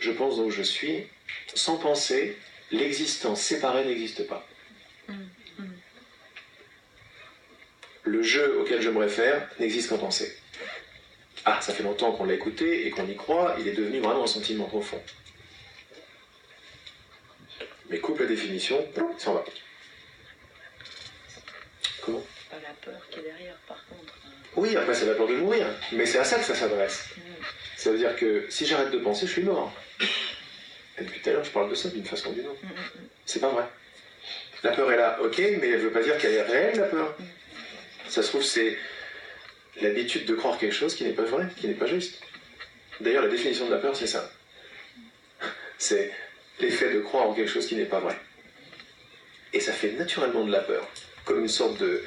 je pense donc je suis. Sans penser, l'existence séparée n'existe pas. Le jeu auquel je me réfère n'existe qu'en pensée. Ah, ça fait longtemps qu'on l'a écouté et qu'on y croit, il est devenu vraiment un sentiment profond. Mais coupe la définition, il s'en va. Comment ? Pas la peur qui est derrière, par contre. Oui, après c'est la peur de mourir, mais c'est à ça que ça s'adresse. Ça veut dire que si j'arrête de penser, je suis mort. Et depuis tout à l'heure, je parle de ça d'une façon ou d'une autre. C'est pas vrai. La peur est là, ok, mais elle veut pas dire qu'elle est réelle, la peur. Ça se trouve, c'est l'habitude de croire quelque chose qui n'est pas vrai, qui n'est pas juste. D'ailleurs, la définition de la peur, c'est ça. C'est l'effet de croire en quelque chose qui n'est pas vrai. Et ça fait naturellement de la peur, comme une sorte de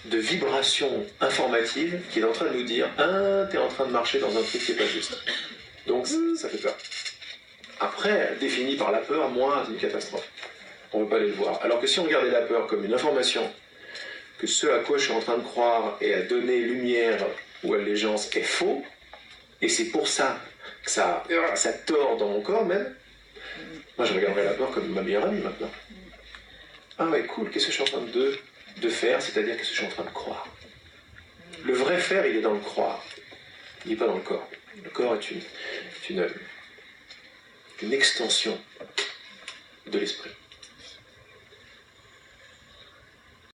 vibration informative qui est en train de nous dire « Ah, t'es en train de marcher dans un truc qui n'est pas juste. » Donc, ça fait peur. Après, défini par la peur, moi, c'est une catastrophe. On ne veut pas aller le voir. Alors que si on regardait la peur comme une information, que ce à quoi je suis en train de croire et à donner lumière ou allégeance est faux, et c'est pour ça que ça tord dans mon corps même, moi je regarderais la peur comme ma meilleure amie maintenant. Ah ouais, cool, qu'est-ce que je suis en train de faire, c'est-à-dire qu'est-ce que je suis en train de croire. Le vrai faire, il est dans le croire, il n'est pas dans le corps. Le corps est une extension de l'esprit.